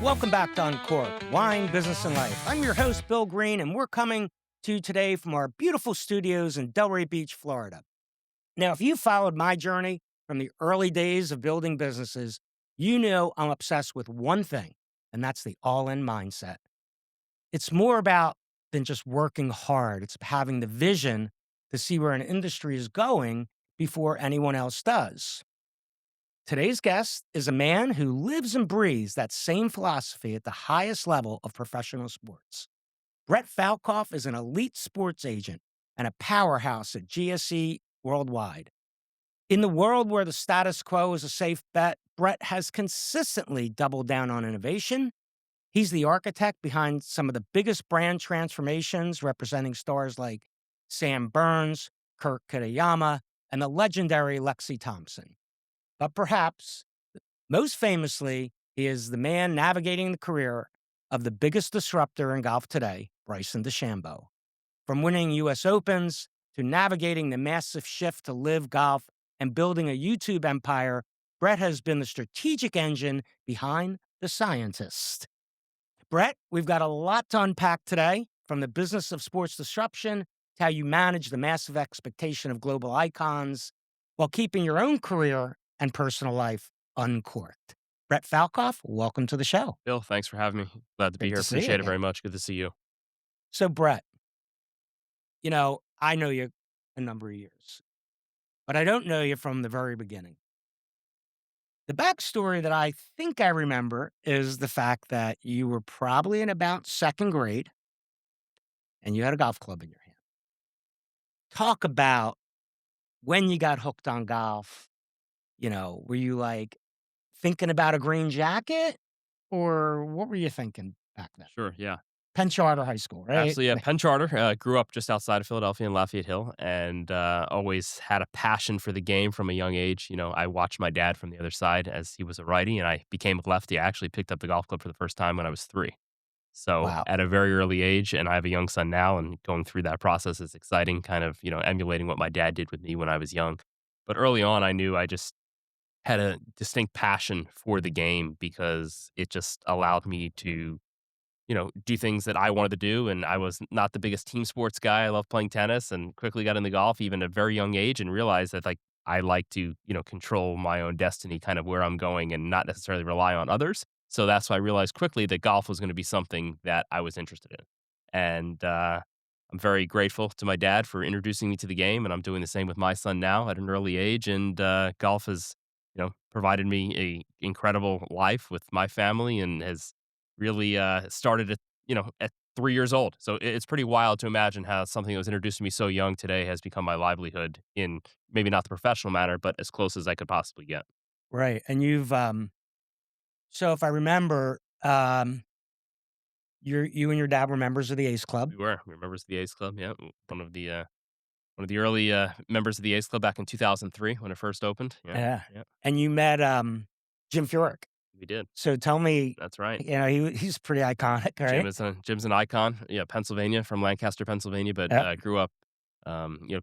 Welcome back to Uncork, Wine, Business, and Life. I'm your host, Bill Green, and we're coming to you today from our beautiful studios in Delray Beach, Florida. Now, if you followed my journey from the early days of building businesses, you know I'm obsessed with one thing, and that's the all-in mindset. It's more about than just working hard. It's having the vision to see where an industry is going before anyone else does. Today's guest is a man who lives and breathes that same philosophy at the highest level of professional sports. Brett Falkoff is an elite sports agent and a powerhouse at GSE Worldwide. In the world where the status quo is a safe bet, Brett has consistently doubled down on innovation. He's the architect behind some of the biggest brand transformations, representing stars like Sam Burns, Kurt Kitayama, and the legendary Lexi Thompson. But perhaps, most famously, he is the man navigating the career of the biggest disruptor in golf today, Bryson DeChambeau. From winning U.S. Opens to navigating the massive shift to LIV Golf and building a YouTube empire, Brett has been the strategic engine behind the scientist. Brett, we've got a lot to unpack today, from the business of sports disruption to how you manage the massive expectation of global icons while keeping your own career and personal life uncorked. Brett Falkoff, welcome to the show. Bill, thanks for having me. Glad to be here. Appreciate it very much. Good to see you. So, Brett, I know you a number of years, but I don't know you from the very beginning. The backstory that I think I remember is the fact that you were probably in about second grade and you had a golf club in your hand. Talk about when you got hooked on golf. Were you like thinking about a green jacket, or what were you thinking back then? Sure, yeah. Penn Charter High School, right? Absolutely, yeah. Penn Charter. Grew up just outside of Philadelphia in Lafayette Hill, and always had a passion for the game from a young age. I watched my dad from the other side as he was a righty, and I became a lefty. I actually picked up the golf club for the first time when I was 3. So Wow. at a very early age, and I have a young son now, and going through that process is exciting, kind of, emulating what my dad did with me when I was young. But early on, I knew I just had a distinct passion for the game because it just allowed me to, do things that I wanted to do. And I was not the biggest team sports guy. I love playing tennis and quickly got into golf even at a very young age and realized that I like to, control my own destiny, kind of where I'm going and not necessarily rely on others. So that's why I realized quickly that golf was going to be something that I was interested in. And I'm very grateful to my dad for introducing me to the game. And I'm doing the same with my son now at an early age. And golf has provided me a incredible life with my family and has really started at 3 years old. So it's pretty wild to imagine how something that was introduced to me so young today has become my livelihood in maybe not the professional manner, but as close as I could possibly get. Right. And you've, so if I remember, you and your dad were members of the Ace Club. We were members of the Ace Club. Yeah. One of the early members of the Ace Club back in 2003 when it first opened. Yeah. Yeah. And you met Jim Furyk. We did. So tell me, That's right. he's pretty iconic, right? Jim's an icon. Yeah, Pennsylvania, from Lancaster, Pennsylvania, but Yep. grew up,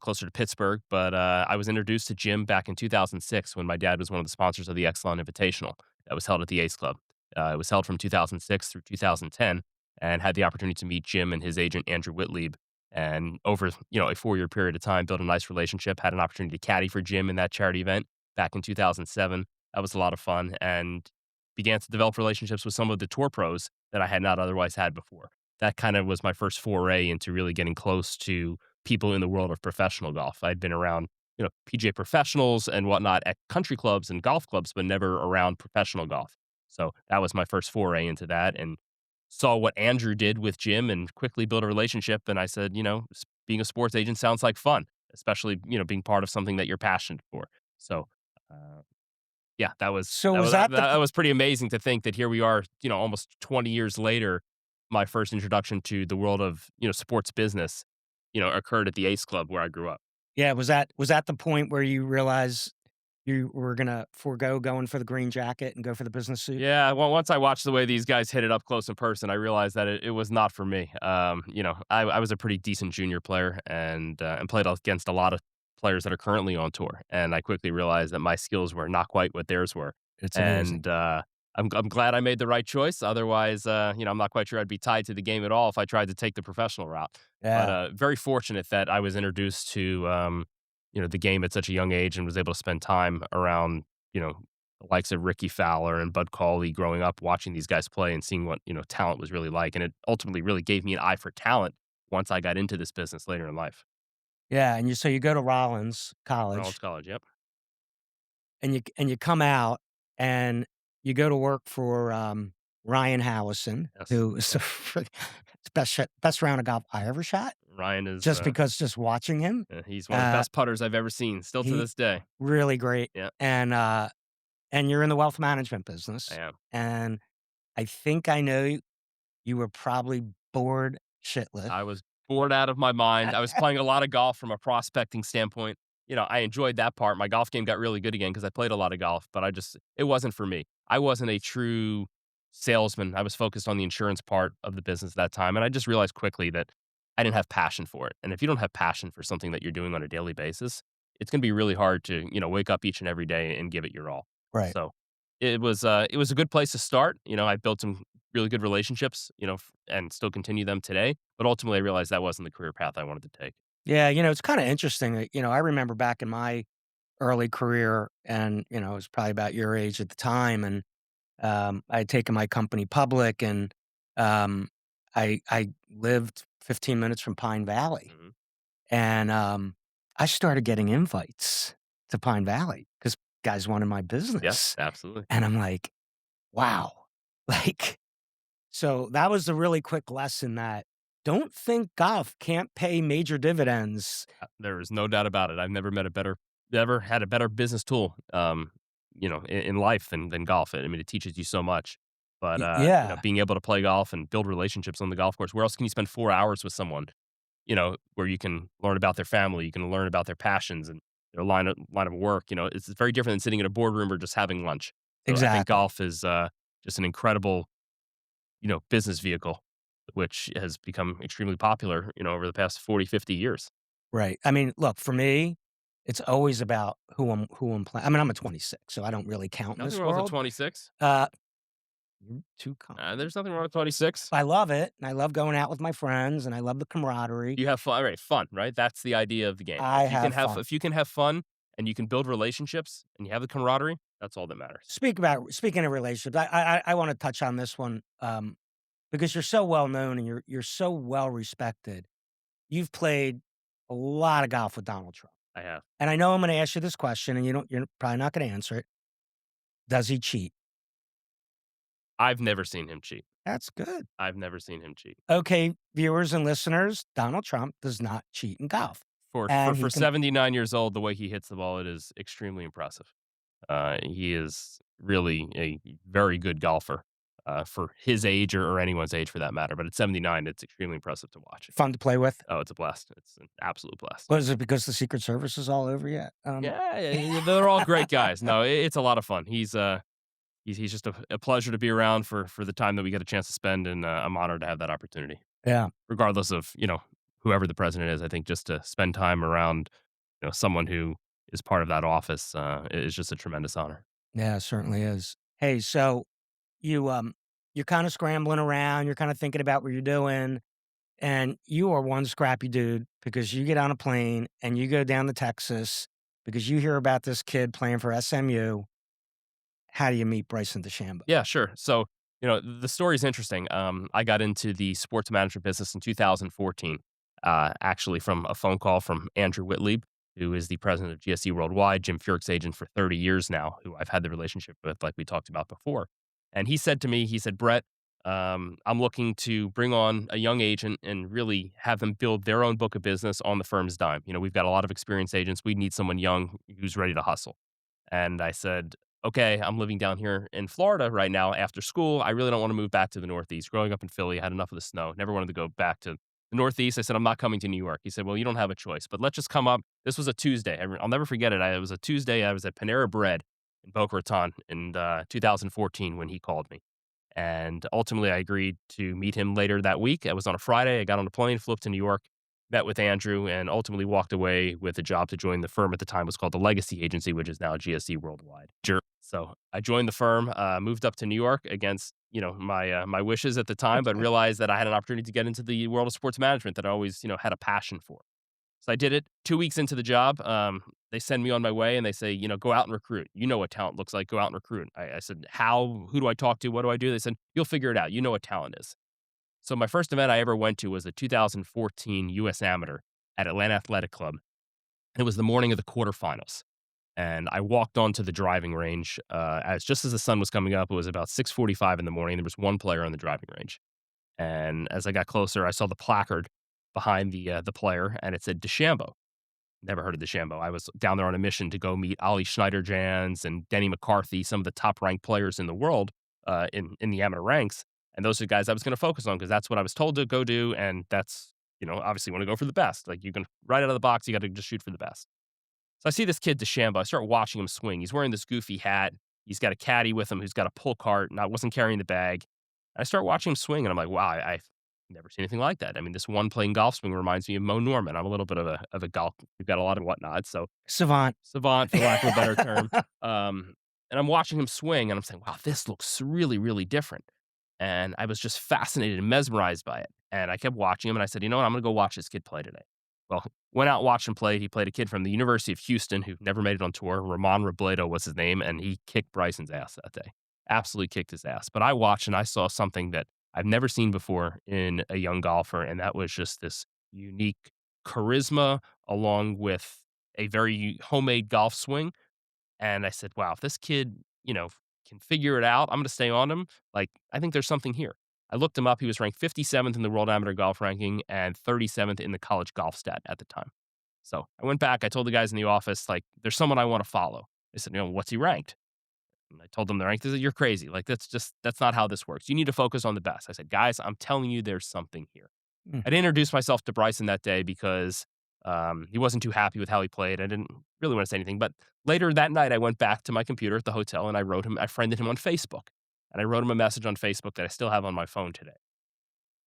closer to Pittsburgh. But I was introduced to Jim back in 2006 when my dad was one of the sponsors of the Exelon Invitational that was held at the Ace Club. It was held from 2006 through 2010, and had the opportunity to meet Jim and his agent Andrew Whitlieb. And over a 4-year period of time, built a nice relationship. Had an opportunity to caddy for Jim in that charity event back in 2007. That was a lot of fun, and began to develop relationships with some of the tour pros that I had not otherwise had before. That kind of was my first foray into really getting close to people in the world of professional golf. I'd been around, PGA professionals and whatnot at country clubs and golf clubs, but never around professional golf. So that was my first foray into that, and saw what Andrew did with Jim and quickly built a relationship. And I said, being a sports agent sounds like fun, especially, being part of something that you're passionate for. So, yeah, that was pretty amazing to think that here we are, almost 20 years later, my first introduction to the world of, sports business, occurred at the Ace Club where I grew up. Yeah. Was that the point where you realized you were going to forego going for the green jacket and go for the business suit? Yeah. Well, once I watched the way these guys hit it up close in person, I realized that it was not for me. I was a pretty decent junior player and played against a lot of players that are currently on tour. And I quickly realized that my skills were not quite what theirs were. It's amazing. And I'm glad I made the right choice. Otherwise, I'm not quite sure I'd be tied to the game at all if I tried to take the professional route. But Yeah. very fortunate that I was introduced to the game at such a young age and was able to spend time around the likes of Ricky Fowler and Bud Cauley growing up, watching these guys play and seeing what talent was really like, and it ultimately really gave me an eye for talent once I got into this business later in life. Yeah, and you go to Rollins Rollins College, College, yep. and you come out, and you go to work for, Ryan Howison, Yes, who is the yep. best round of golf I ever shot, Ryan is just because just watching him, he's one of the uh, best putters I've ever seen, still to he this day. really great, Yeah, and you're in the wealth management I business, am. and I think I know you were probably bored shitless. I was bored out of my mind. I was playing a lot of golf from a prospecting standpoint. I enjoyed that part. My golf game got really good again because I played a lot of golf, but it wasn't for me. I wasn't a true salesman. I was focused on the insurance part of the business at that time. And I just realized quickly that I didn't have passion for it. And if you don't have passion for something that you're doing on a daily basis, it's going to be really hard to, wake up each and every day and give it your all. Right. So it was a good place to start. I built some really good relationships, and still continue them today. But ultimately, I realized that wasn't the career path I wanted to take. Yeah, it's kinda interesting that, I remember back in my early career and, it was probably about your age at the time, and, I had taken my company public, and, um, I lived 15 minutes from Pine Valley, Hmm. and, I started getting invites to Pine Valley because guys wanted my Yeah, business, absolutely. and I'm like, "Wow." Like, so that was a really quick lesson that don't think golf can't pay major dividends. There is no doubt about it. I've never had a better business tool, in life than golf. I mean, it teaches you so much. But Yeah, being able to play golf and build relationships on the golf course. Where else can you spend 4 hours with someone? Where you can learn about their family, you can learn about their passions and their line of work. It's very different than sitting in a boardroom or just having lunch. So I think exactly. golf is just an incredible, business vehicle, which has become extremely popular, over the past 40, 50 years. Right. I mean, look, for me, it's always about who I'm playing. I mean, I'm a 26, so I don't really count in Nothing this wrong with a world. 26. Uh, you're too kind. There's nothing wrong with 26. I love it, and I love going out with my friends, and I love the camaraderie. You have fun, right? Fun, right? That's the idea of the game. I have fun. If you can have fun and you can build relationships and you have the camaraderie, that's all that matters. Speaking of relationships, I want to touch on this one because you're so well known and you're so well respected. You've played a lot of golf with Donald Trump, I have. and I know I'm going to ask you this question, and you're probably not going to answer it. Does he cheat? I've never seen him cheat. That's good. I've never seen him cheat. Okay, viewers and listeners, Donald Trump does not cheat in golf, For and for he can 79 years old, the way he hits the ball, it is extremely impressive. He is really a very good golfer for his age or anyone's age for that matter. But at 79, it's extremely impressive to watch. fun to play with. Oh, it's a blast. It's an absolute blast. Was it because the Secret Service is all over yet? Yeah, yeah, yeah, they're all great guys. No, it's a lot of fun. He's just a pleasure to be around for the time that we get a chance to spend, and I'm honored to have that opportunity. Yeah, Regardless of whoever the president is, I think just to spend time around someone who is part of that office is just a tremendous honor. yeah, it certainly is. Hey, so you you're kind of scrambling around, you're kind of thinking about what you're doing, and you are one scrappy dude because you get on a plane and you go down to Texas because you hear about this kid playing for SMU. How do you meet Bryson DeChambeau? Yeah, sure. So, the story is interesting. I got into the sports management business in 2014, actually from a phone call from Andrew Whitlieb, who is the president of GSE Worldwide, Jim Furyk's agent for 30 years now, who I've had the relationship with, like we talked about before. And he said to me, he said, Brett, I'm looking to bring on a young agent and really have them build their own book of business on the firm's dime. We've got a lot of experienced agents. We need someone young who's ready to hustle. And I said, okay, I'm living down here in Florida right now after school. I really don't want to move back to the Northeast. Growing up in Philly, I had enough of the snow. Never wanted to go back to the Northeast. I said, I'm not coming to New York. He said, well, you don't have a choice, but let's just come up. This was a Tuesday. I'll never forget it. It was a Tuesday. I was at Panera Bread in Boca Raton in 2014 when he called me. And ultimately, I agreed to meet him later that week. It was on a Friday. I got on a plane, flew up to New York. met with Andrew, and ultimately walked away with a job to join the firm at the time was called the Legacy Agency, which is now GSE Worldwide. So I joined the firm, moved up to New York against my wishes at the time, but realized that I had an opportunity to get into the world of sports management that I always had a passion for. So I did it. 2 weeks into the job, they send me on my way and they say, go out and recruit. You know what talent looks like. Go out and recruit. I said, how? Who do I talk to? What do I do? They said, you'll figure it out. You know what talent is. So my first event I ever went to was the 2014 U.S. Amateur at Atlanta Athletic Club. It was the morning of the quarterfinals. And I walked onto the driving range just as the sun was coming up. It was about 6:45 in the morning. There was one player on the driving range. And as I got closer, I saw the placard behind the player, and it said DeChambeau. Never heard of DeChambeau. I was down there on a mission to go meet Ali Schneider-Jans and Denny McCarthy, some of the top-ranked players in the world in the amateur ranks. And those are the guys I was going to focus on because that's what I was told to go do. And that's, obviously want to go for the best. Like you can right out of the box, you got to just shoot for the best. So I see this kid, DeChambeau. I start watching him swing. He's wearing this goofy hat. He's got a caddy with him who's got a pull cart, and I wasn't carrying the bag. I start watching him swing, and I'm like, wow, I've never seen anything like that. I mean, this one playing golf swing reminds me of Mo Norman. I'm a little bit of a golf. We've got a lot of whatnot. So Savant. savant, for lack of a better term. And I'm watching him swing, and I'm saying, wow, this looks really, really different. And I was just fascinated and mesmerized by it. And I kept watching him, and I said, you know what? I'm going to go watch this kid play today. Well, went out, watched him play. He played a kid from the University of Houston who never made it on tour. Ramon Robledo was his name, and he kicked Bryson's ass that day. Absolutely kicked his ass. But I watched, and I saw something that I've never seen before in a young golfer, and that was just this unique charisma along with a very homemade golf swing. And I said, wow, if this kid, can figure it out, I'm going to stay on him. Like, I think there's something here. I looked him up. He was ranked 57th in the World Amateur Golf Ranking and 37th in the College Golf Stat at the time. So I went back. I told the guys in the office, like, there's someone I want to follow. They said, what's he ranked? And I told them they're ranked. They said, you're crazy. Like, that's not how this works. You need to focus on the best. I said, guys, I'm telling you, there's something here. Mm. I didn't introduce myself to Bryson that day because he wasn't too happy with how he played. I didn't really want to say anything. But later that night, I went back to my computer at the hotel and I friended him on Facebook. And I wrote him a message on Facebook that I still have on my phone today.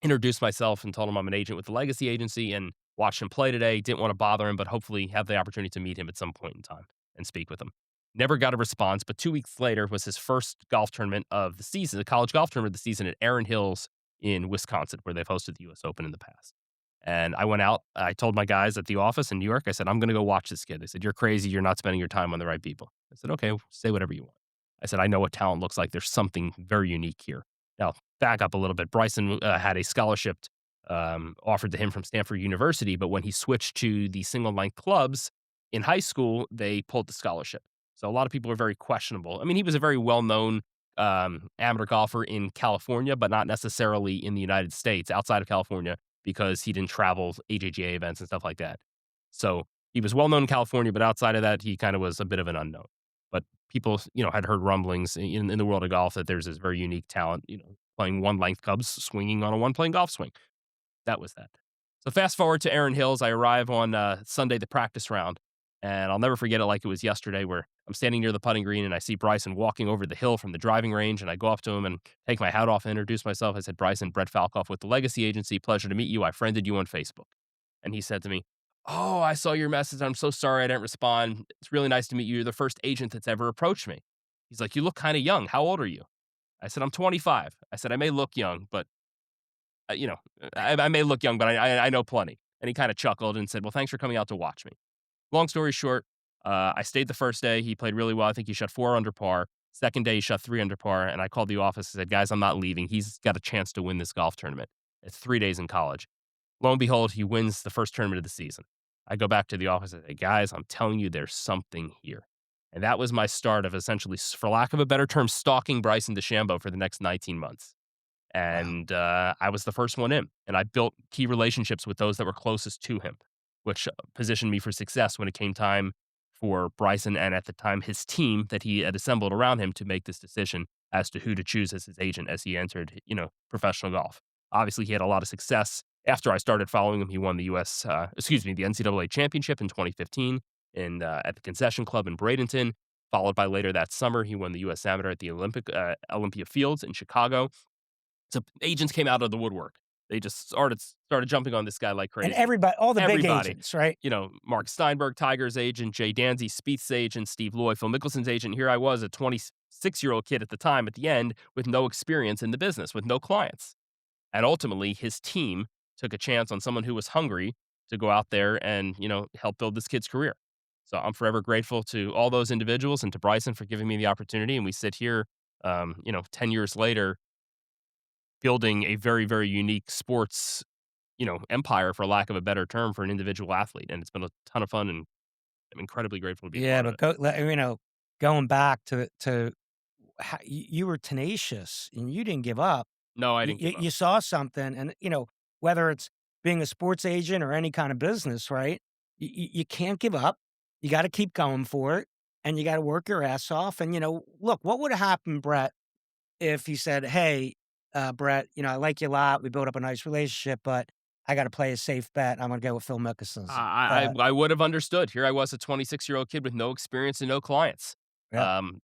Introduced myself and told him I'm an agent with the Legacy Agency and watched him play today. Didn't want to bother him, but hopefully have the opportunity to meet him at some point in time and speak with him. Never got a response, but 2 weeks later was his first golf tournament of the season, the college golf tournament of the season at Erin Hills in Wisconsin, where they've hosted the U.S. Open in the past. And I went out. I told my guys at the office in New York, I said, I'm going to go watch this kid. They said, you're crazy. You're not spending your time on the right people. I said, okay, say whatever you want. I said, I know what talent looks like. There's something very unique here. Now, back up a little bit. Bryson had a scholarship offered to him from Stanford University, but when he switched to the single length clubs in high school, they pulled the scholarship. So a lot of people are very questionable. I mean, he was a very well-known amateur golfer in California, but not necessarily in the United States, outside of California, because he didn't travel AJGA events and stuff like that. So he was well-known in California, but outside of that, he kind of was a bit of an unknown. But people, had heard rumblings in the world of golf that there's this very unique talent, playing one-length clubs, swinging on a one-playing golf swing. That was that. So fast forward to Erin Hills. I arrive on Sunday, the practice round, and I'll never forget it like it was yesterday, where I'm standing near the putting green and I see Bryson walking over the hill from the driving range, and I go up to him and take my hat off and introduce myself. I said, Bryson, Brett Falkoff with the Legacy Agency. Pleasure to meet you. I friended you on Facebook. And he said to me, oh, I saw your message. I'm so sorry I didn't respond. It's really nice to meet you. You're the first agent that's ever approached me. He's like, you look kind of young. How old are you? I said, I'm 25. I said, I may look young, but, I may look young, but I know plenty. And he kind of chuckled and said, well, thanks for coming out to watch me. Long story short, I stayed the first day. He played really well. I think he shot 4 under par. Second day, he shot 3 under par. And I called the office and said, guys, I'm not leaving. He's got a chance to win this golf tournament. It's 3 days in college. Lo and behold, he wins the first tournament of the season. I go back to the office and say, guys, I'm telling you, there's something here. And that was my start of essentially, for lack of a better term, stalking Bryson DeChambeau for the next 19 months. And I was the first one in. And I built key relationships with those that were closest to him, which positioned me for success when it came time for Bryson and at the time his team that he had assembled around him to make this decision as to who to choose as his agent as he entered, professional golf. Obviously, he had a lot of success. After I started following him, he won the the NCAA championship in 2015 at the Concession Club in Bradenton, followed by later that summer, he won the U.S. Amateur at the Olympia Fields in Chicago. So agents came out of the woodwork. They just started jumping on this guy like And crazy. everybody, all the big Everybody, agents, right? Mark Steinberg, Tiger's agent, Jay Danzy, Spieth's agent, Steve Lloyd, Phil Mickelson's agent. Here I was, a 26-year-old kid at the time, at the end, with no experience in the business, with no clients. And ultimately, his team took a chance on someone who was hungry to go out there and, help build this kid's career. So I'm forever grateful to all those individuals and to Bryson for giving me the opportunity. And we sit here, 10 years later, building a very, very unique sports, empire, for lack of a better term, for an individual athlete. And it's been a ton of fun, and I'm incredibly grateful to be a Yeah, part of but it. going back to how you were tenacious and you didn't give up. No, I You, didn't you, give up. you saw something, and whether it's being a sports agent or any kind of business, right? You can't give up. You got to keep going for it, and you got to work your ass off. And look, what would have happened, Brett, if he said, "Hey, Brett, I like you a lot. We built up a nice relationship, but I got to play a safe bet. I'm going to go with Phil Mickelson's." I would have understood. Here I was, a 26-year-old kid with no experience and no clients. Yeah, Um,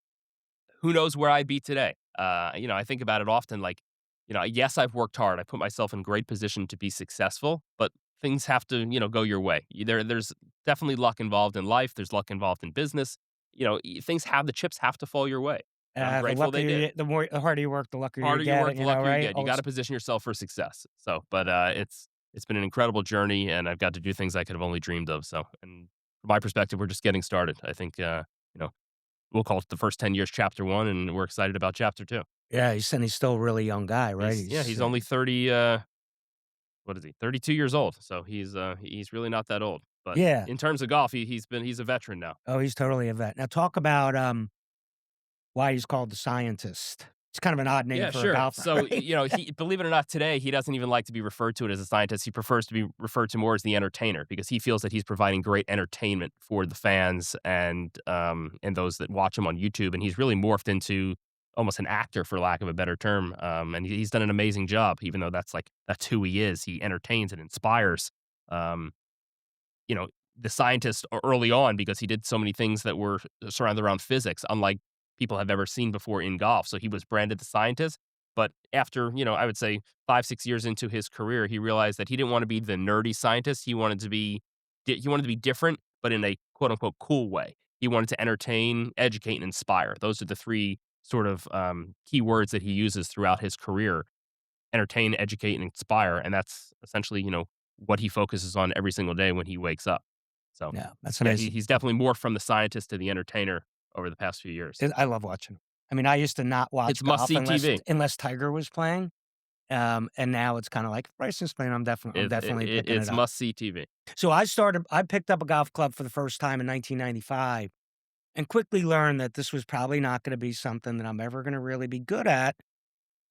who knows where I'd be today? I think about it often. Like, yes, I've worked hard. I put myself in great position to be successful, but things have to, go your way. There's definitely luck involved in life. There's luck involved in business. The chips have to fall your way, and I'm the grateful they luckier did. the harder you work, the luckier you Harder you get. work, the luckier you Right? get. You got to position yourself for success. So, but it's been an incredible journey, and I've got to do things I could have only dreamed of. So, and from my perspective, we're just getting started. I think, we'll call it the first 10 years chapter one, and we're excited about chapter two. Yeah, he's still a really young guy, right? He's only 30. What is he? 32 years old. So he's really not that old. But Yeah. in terms of golf, he's a veteran now. Oh, he's totally a vet. Now talk about, why he's called the scientist. It's kind of an odd name Yeah, for a sure. golfer, So, right? he, believe it or not, today he doesn't even like to be referred to it as a scientist. He prefers to be referred to more as the entertainer, because he feels that he's providing great entertainment for the fans and those that watch him on YouTube. And he's really morphed into almost an actor, for lack of a better term. And he's done an amazing job, even though that's who he is. He entertains and inspires. Um, you know, the scientist early on, because he did so many things that were surrounded around physics, unlike people have ever seen before in golf. So he was branded the scientist. But after, I would say 5, 6 years into his career, he realized that he didn't want to be the nerdy scientist. He wanted to be different, but in a quote unquote cool way. He wanted to entertain, educate, and inspire. Those are the three sort of key words that he uses throughout his career: entertain, educate, and inspire. And that's essentially, what he focuses on every single day when he wakes up. So, Yeah, that's yeah, amazing. he's definitely more from the scientist to the entertainer over the past few years. I love watching him. I mean, I used to not It's watch must golf see unless TV. unless Tiger was playing, and now it's kinda like, if Bryson's playing, I'm definitely picking it It's up. must see TV. So I picked up a golf club for the first time in 1995 and quickly learned that this was probably not gonna be something that I'm ever gonna really be good at.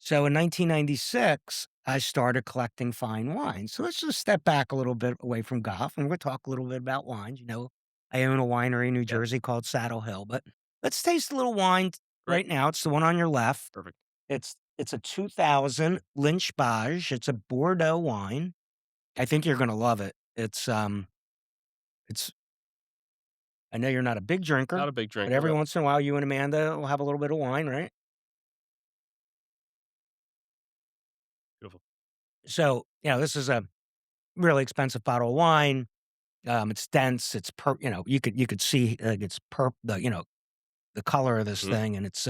So in 1996, I started collecting fine wine. So let's just step back a little bit away from golf, and we'll talk a little bit about wines. I own a winery in New Yeah, Jersey called Saddle Hill, but let's taste a little wine great, right now. It's the one on your left. perfect. It's a 2000 Lynch Bage. It's a Bordeaux wine. I think you're gonna love it. It's I know you're not a big drinker, Not a big but drinker, every but once in a while, you and Amanda will have a little bit of wine, right? beautiful. So, this is a really expensive bottle of wine. It's dense. You could see it's the color of this Mhm. thing, and it's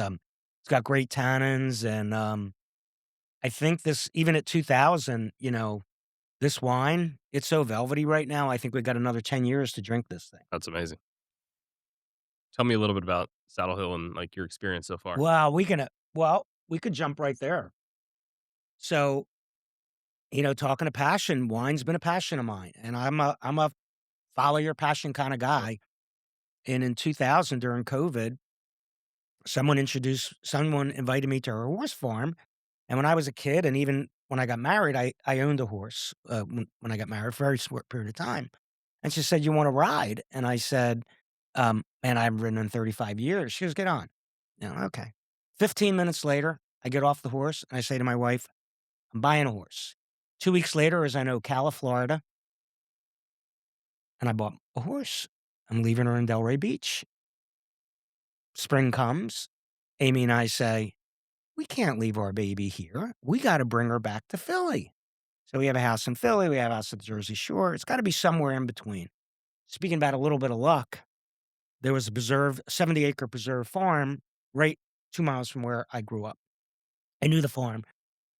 got great tannins, and I think this even at 2000, this wine, it's so velvety right now. I think we got another 10 years to drink this thing. That's amazing. Tell me a little bit about Saddle Hill and, like, your experience so far. We could jump right there. So, talking to passion, wine's been a passion of mine, and I'm a follow your passion kind of Sure. guy. And in 2000 during COVID, someone invited me to her horse farm. And when I was a kid, and even when I got married, I owned a horse, when I got married for a very short period of time. And she said, "You wanna ride?" And I said, "Man, I haven't ridden in 35 years." She goes, "Get on." Okay. 15 minutes later, I get off the horse and I say to my wife, "I'm buying a horse." 2 weeks later, is in Ocala, Florida, and I bought a horse. I'm leaving her in Delray Beach. Spring comes. Amy and I say, "We can't leave our baby here. We gotta bring her back to Philly." So we have a house in Philly, we have a house at the Jersey Shore. It's got to be somewhere in between. Speaking about a little bit of luck, there was a 70-acre preserve farm right 2 miles from where I grew up. I knew the farm.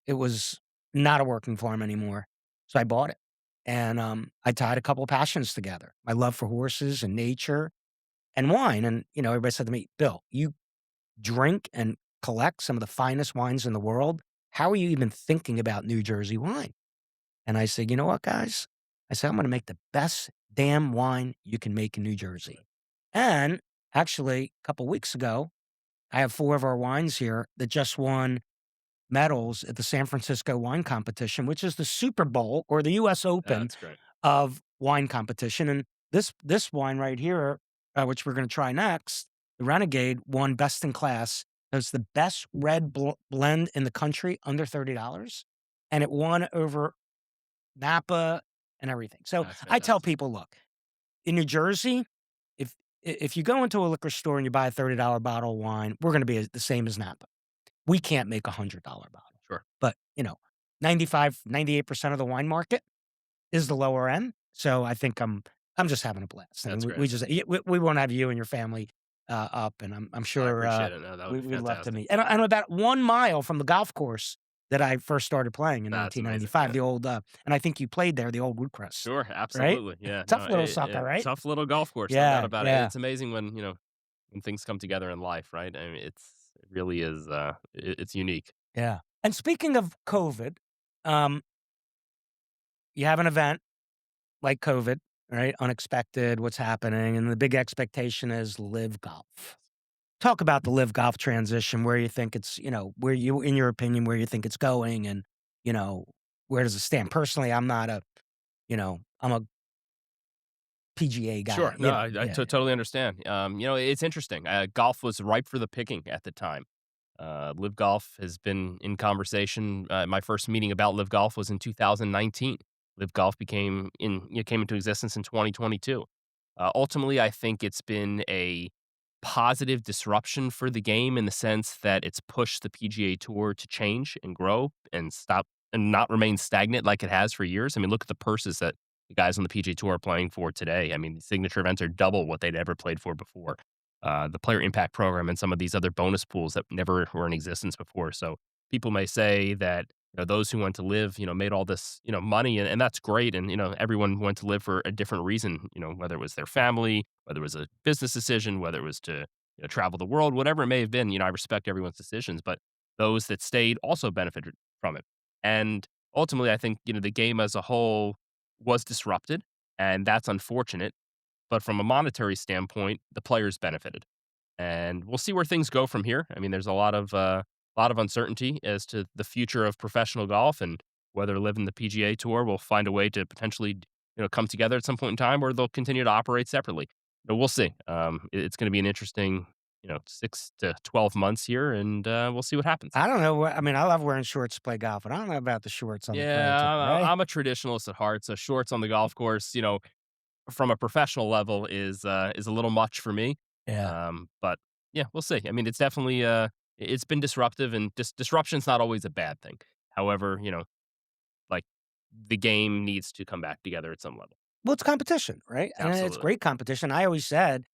It was not a working farm anymore. So I bought it. And I tied a couple of passions together, my love for horses and nature and wine. And, everybody said to me, Bill, you drink and collect some of the finest wines in the world. How are you even thinking about New Jersey wine? And I said, you know what, guys? I said, I'm going to make the best damn wine you can make in New Jersey. And actually, a couple weeks ago, I have 4 of our wines here that just won medals at the San Francisco Wine Competition, which is the Super Bowl or the US Open That's great. of wine competition. And this wine right here, which we're going to try next, the Renegade won Best in Class. It's the best red blend in the country, under $30, and it won over Napa and everything. So That's I tell fantastic. people, look, in New Jersey, if you go into a liquor store and you buy a $30 bottle of wine, we're going to be the same as Napa. We can't make $100 bottle, Sure. but 98% of the wine market is the lower end. So I think I'm just having a blast. I mean, That's we great. just we want to have you and your family up, and I'm I sure appreciate it. No, that would be we'd love to fantastic. meet. And I'm about 1 mile from the golf course that I first started playing in That's amazing. 1995. Yeah. The old, and I think you played there, the old Woodcrest, Sure, right? absolutely. Yeah, no, Tough little sucker, right? tough little golf course, no doubt Yeah, about it. yeah, It's amazing when when things come together in life, right? I mean, it really is. It's unique. yeah. And speaking of COVID, um, you have an event like COVID, right? Unexpected, what's happening, and the big expectation is live golf. Talk about the live golf transition, where you think it's, where you, in your opinion, where you think it's going, and you know, where does it stand? Personally, I'm not a, I'm a PGA guy. Sure, no, I Yeah, totally understand. It's interesting. Golf was ripe for the picking at the time. Live Golf has been in conversation. My first meeting about Live Golf was in 2019. Live Golf came into existence in 2022. Ultimately, I think it's been a positive disruption for the game in the sense that it's pushed the PGA Tour to change and grow and stop and not remain stagnant like it has for years. I mean, look at the purses that the guys on the PGA Tour are playing for today. I mean, the signature events are double what they'd ever played for before. The player impact program and some of these other bonus pools that never were in existence before. So people may say that those who went to live, made all this, money, and that's great. And everyone went to live for a different reason. Whether it was their family, whether it was a business decision, whether it was to travel the world, whatever it may have been. I respect everyone's decisions, but those that stayed also benefited from it. And ultimately, I think the game as a whole was disrupted, and that's unfortunate. But from a monetary standpoint, the players benefited, and we'll see where things go from here. I mean, there's a lot of uncertainty as to the future of professional golf and whether Live in the PGA Tour will find a way to potentially come together at some point in time, or they'll continue to operate separately. We'll see. It's going to be an interesting 6 to 12 months here, and we'll see what happens. I don't know. I mean, I love wearing shorts to play golf, but I don't know about the shorts on the playing Yeah, tour, right? I'm a traditionalist at heart, so shorts on the golf course, from a professional level is a little much for me. Yeah. But yeah, we'll see. I mean, it's definitely it's been disruptive, and disruption's not always a bad thing. However, like the game needs to come back together at some level. Well, it's competition, right? And it's Absolutely, great competition. I always said,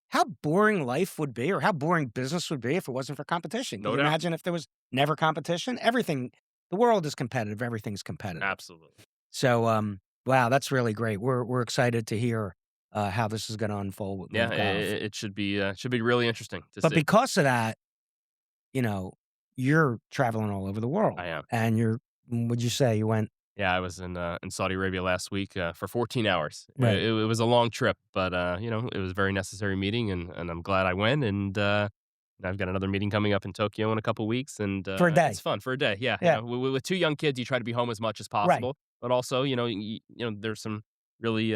how boring life would be or how boring business would be if it wasn't for competition. Can no you doubt. imagine if there was never competition? The world is competitive. Everything's competitive. Absolutely. So, wow, that's really great. We're excited to hear how this is going to unfold with Yeah, Live Golf. it should be really interesting to But see. because of that, you know, you're traveling all over the world, I am. and would you say you went Yeah, I was in Saudi Arabia last week for 14 hours. right? It was a long trip, but it was a very necessary meeting, and I'm glad I went. And I've got another meeting coming up in Tokyo in a couple weeks, and For a day? it's fun for a day. Yeah, Yeah, with 2 young kids, you try to be home as much as right. possible, but also there's some really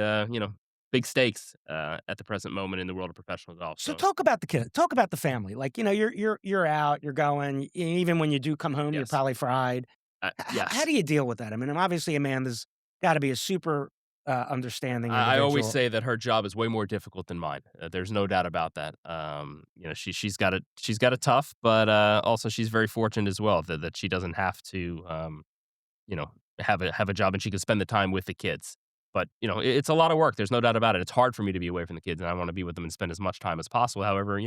big stakes at the present moment in the world of professional golf. So So talk about the kid. Talk about the family. Like, you're out, you're going. Even when you do come home, you're yes, probably fried. How yes. do you deal with that? I mean, obviously, Amanda's got to be a super understanding I always individual. say that her job is way more difficult than mine. There's no doubt about that. She's got it tough, but also she's very fortunate as well that she doesn't have to have a job and she could spend the time with the kids. But, it's a lot of work. There's no doubt about it. It's hard for me to be away from the kids, and I wanna be with them and spend as much time as possible. However,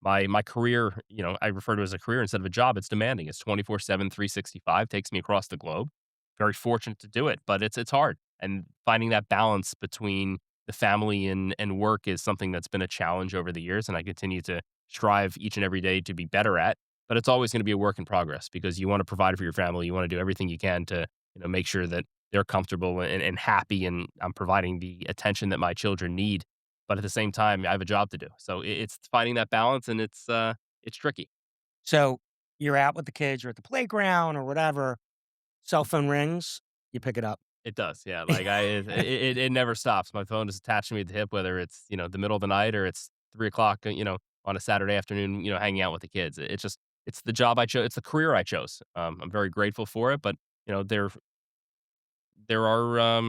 my career, I refer to it as a career instead of a job. It's demanding. It's 24/7, 365, takes me across the globe. Very fortunate to do it, but it's hard. And finding that balance between the family and work is something that's been a challenge over the years, and I continue to strive each and every day to be better at. But it's always gonna be a work in progress because you wanna provide for your family. You wanna do everything you can to, make sure that they're comfortable and happy, and I'm providing the attention that my children need. But at the same time, I have a job to do. So it's finding that balance, and it's tricky. So you're out with the kids, you're at the playground or whatever, cell phone rings, you pick it up. It does, yeah. Like it never stops. My phone is attached to me at the hip, whether it's the middle of the night or it's 3 o'clock, on a Saturday afternoon, hanging out with the kids. It's just it's the job I chose. It's the career I chose. I'm very grateful for it, but you know there there are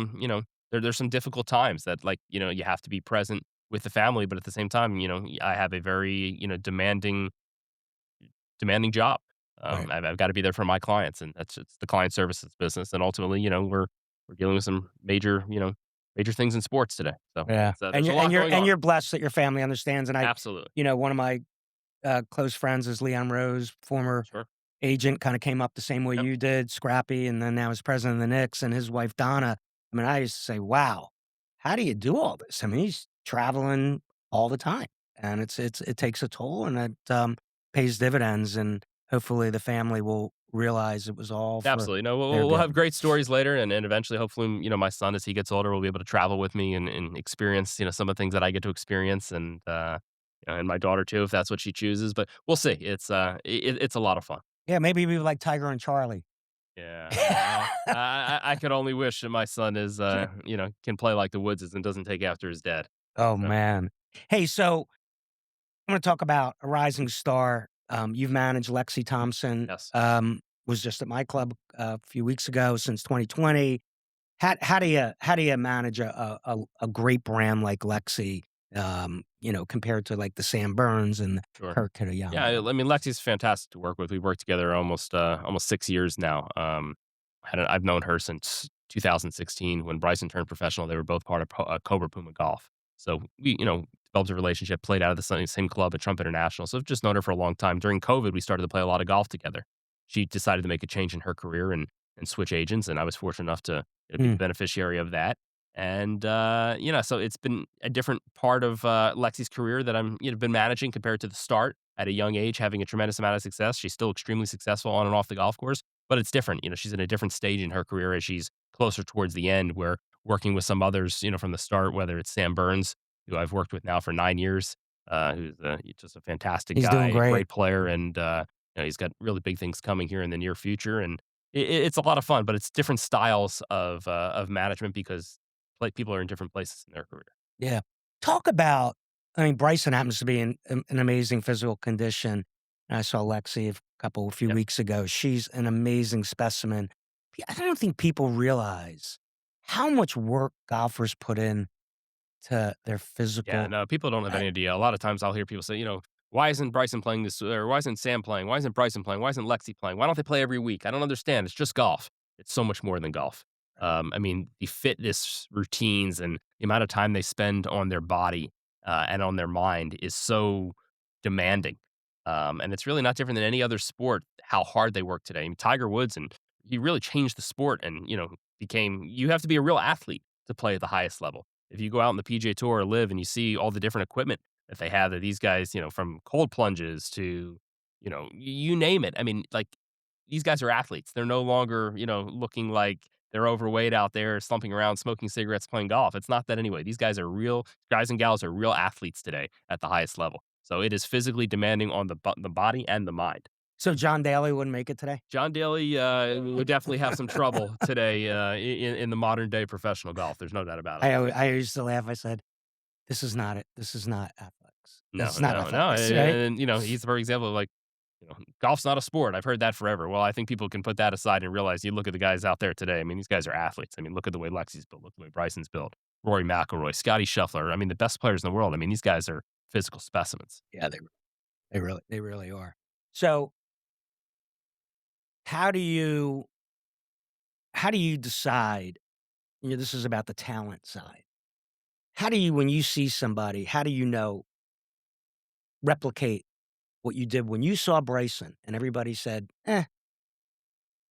there's some difficult times that you have to be present with the family, but at the same time, I have a very demanding job. Right. I've got to be there for my clients, and it's the client services business. And ultimately, we're dealing with some major things in sports today. So Yeah. And there's a you're and lot you're going and on. you're blessed that your family understands, and Absolutely, one of my, close friends is Leon Rose, former sure. agent, kinda came up the same way Yep, you did, scrappy, and then now he's president of the Knicks, and his wife, Donna. I mean, I used to say, "Wow, how do you do all this?" I mean, he's traveling all the time, and it takes a toll, and pays dividends, and hopefully the family will realize it was all for absolutely. No, we'll, their we'll we'll good. have great stories later, and eventually, hopefully, my son as he gets older will be able to travel with me and experience some of the things that I get to experience, and my daughter too, if that's what she chooses. But we'll see. It's a lot of fun. Yeah, maybe we like Tiger and Charlie. Yeah, I could only wish that my son is, can play like the Woodses and doesn't take after his dad. Oh, So, man. Hey, so I wanna talk about a rising star. You've managed Lexi Thompson, yes, was just at my club a few weeks ago since 2020. How do you manage a great brand like Lexi, compared to, like, the Sam Burns and the sure. Kurt Yeah, Kitayama? I mean, Lexi's fantastic to work with. We've worked together almost 6 years now. I've known her since 2016 when Bryson turned professional. They were both part of Cobra Puma Golf. So we, developed a relationship, played out of the same club at Trump International. So I've just known her for a long time. During COVID, we started to play a lot of golf together. She decided to make a change in her career and switch agents, and I was fortunate enough to be the Mm, beneficiary of that. And so it's been a different part of Lexi's career that I'm been managing compared to the start at a young age, having a tremendous amount of success. She's still extremely successful on and off the golf course, but it's different. She's in a different stage in her career as she's closer towards the end, where working with some others, from the start, whether it's Sam Burns, who I've worked with now for 9 years, who's just a fantastic he's doing guy, great. great player, and he's got really big things coming here in the near future. And it's a lot of fun, but it's different styles of management because people are in different places in their career. Yeah. Talk about I mean, Bryson happens to be in an amazing physical condition. I saw Lexi a few Yep. weeks ago. She's an amazing specimen. I don't think people realize how much work golfers put in to their Yeah, physical no, people don't have uh, any idea. A lot of times I'll hear people say, why isn't Bryson playing this? Or why isn't Sam playing? Why isn't Bryson playing? Why isn't Lexi playing? Why don't they play every week? I don't understand. It's just golf. It's so much more than golf. I mean, the fitness routines and the amount of time they spend on their body and on their mind is so demanding. And it's really not different than any other sport, how hard they work today. I mean, Tiger Woods, and he really changed the sport and, you have to be a real athlete to play at the highest level. If you go out on the PGA Tour or live and you see all the different equipment that they have, that these guys, from cold plunges to, you name it. I mean, like these guys are athletes. They're no longer, looking like they're overweight out there slumping around smoking cigarettes playing golf. It's not that anyway. These guys are real guys and gals are real athletes today at the highest level. So it is physically demanding on the body and the mind. so John Daly wouldn't make it today? John Daly would definitely have some trouble today in the modern day professional golf. There's no doubt about it. I used to laugh. I said, "This is not it. This is not athletics. This No, is not no, no, athletics," right? and, he's the perfect example of, like, golf's not a sport. I've heard that forever. Well, I think people can put that aside and realize you look at the guys out there today. I mean, these guys are athletes. I mean, look at the way Lexi's built. Look at the way Bryson's built. Rory McIlroy, Scotty Scheffler. I mean, the best players in the world. I mean, these guys are physical specimens. Yeah, they really are. So, how do you how do you decide, this is about the talent side. How do you, when you see somebody, how do you know, replicate what you did when you saw Bryson and everybody said,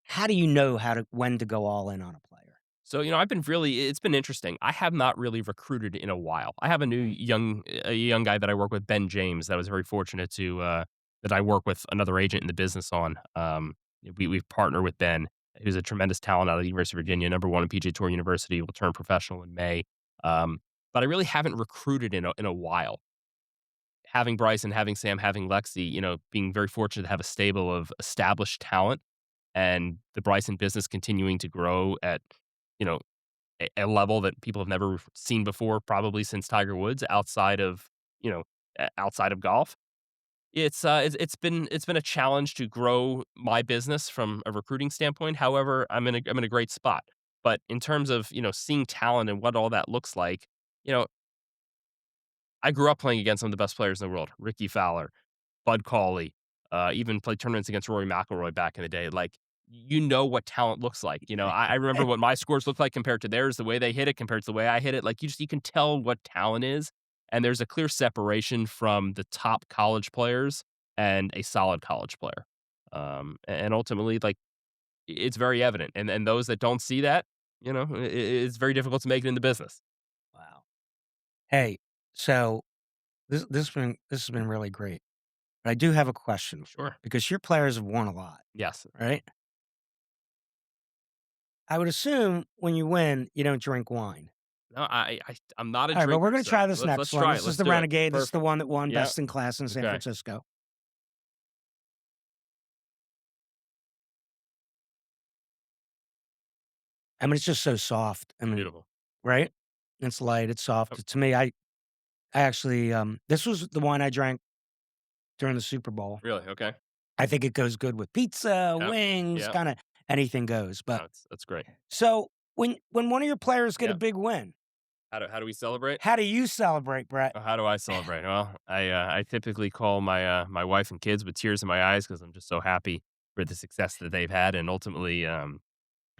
how do you know when to go all in on a player? So, it's been interesting. I have not really recruited in a while. I have a young guy that I work with, Ben James, that I was very fortunate that I work with another agent in the business on. We've partnered with Ben, who's a tremendous talent out of the University of Virginia, number one in PGA Tour University, will turn professional in May. But I really haven't recruited in a while. Having Bryson, having Sam, having Lexi, being very fortunate to have a stable of established talent and the Bryson business continuing to grow at, you know, a level that people have never seen before, probably since Tiger Woods, outside of golf. It's been a challenge to grow my business from a recruiting standpoint. However, I'm in a great spot. But in terms of, seeing talent and what all that looks like, you know, I grew up playing against some of the best players in the world, Ricky Fowler, Bud Cauley, even played tournaments against Rory McIlroy back in the day. Like, you know what talent looks like. I remember what my scores look like compared to theirs, the way they hit it compared to the way I hit it. Like, you can tell what talent is, and there's a clear separation from the top college players and a solid college player. And ultimately, like, it's very evident. And those that don't see that, it's very difficult to make it in the business. Wow. Hey, so this has been really great. But I do have a question for you Sure. because your players have won a lot, Yes. right? I would assume when you win, you don't drink wine. No, I'm not a All right, but we're drinker, going to try so this let's next one. try it. This is Let's the do it. Renegade. This is the Perfect. one that won Yep. Best in Class in San Okay. Francisco. I mean, it's just so soft. I mean, Beautiful. right? It's light. It's Yep. soft. To me, I actually, this was the wine I drank during the Super Bowl. Really? Okay. I think it goes good with pizza, Yep. wings, Yep. kind of anything goes. No, But that's great. so when one of your players get a Yep. big win, How do we celebrate? how do you celebrate, Brett? How do I celebrate? Well, I typically call my wife and kids with tears in my eyes because I'm just so happy for the success that they've had, and ultimately,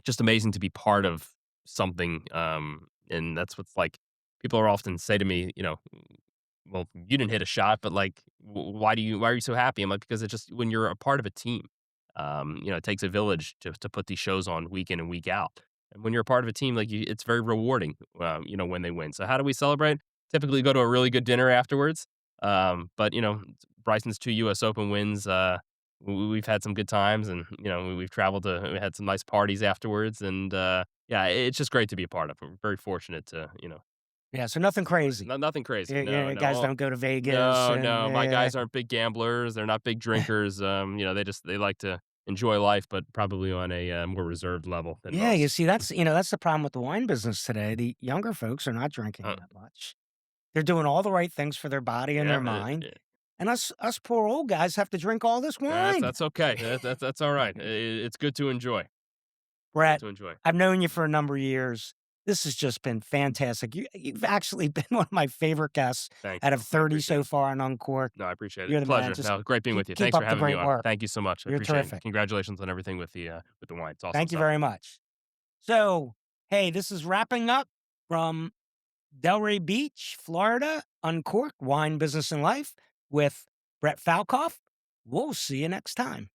just amazing to be part of something. And that's what's like. People are often say to me, well, you didn't hit a shot, but like, why are you so happy? I'm like, because it's just when you're a part of a team, it takes a village to put these shows on week in and week out. And when you're a part of a team, like it's very rewarding, when they win. So how do we celebrate? Typically go to a really good dinner afterwards. But Bryson's 2 U.S. Open wins. We've had some good times, and we've traveled we had some nice parties afterwards, and yeah, it's just great to be a part of. We're very fortunate to Yeah, so nothing crazy. nothing crazy. Yeah, No, yeah, no. guys Oh, don't go to Vegas no, and no. My guys aren't big gamblers. They're not big drinkers. They like to enjoy life, but probably on a more reserved level than yeah. You most. see, that's the problem with the wine business today. The younger folks are not drinking Uh, that much. They're doing all the right things for their body and yeah, their mind, and us poor old guys have to drink all this wine. that's okay. That's all right. It's good to enjoy. Good Brett, to enjoy. I've known you for a number of years. This has just been fantastic. You've actually been one of my favorite guests Thank out you. of I 30 appreciate so it. far on Uncork. No, I appreciate it. You're the man. Pleasure. Just No, great being keep, with you. keep Thanks for up the having me great on. work. Thank you so much. I You're appreciate it. terrific. Congratulations on everything with the wine. It's awesome Thank you stuff. very much. So, hey, this is wrapping up from Delray Beach, Florida, Uncorked Wine, Business, and Life with Brett Falkoff. We'll see you next time.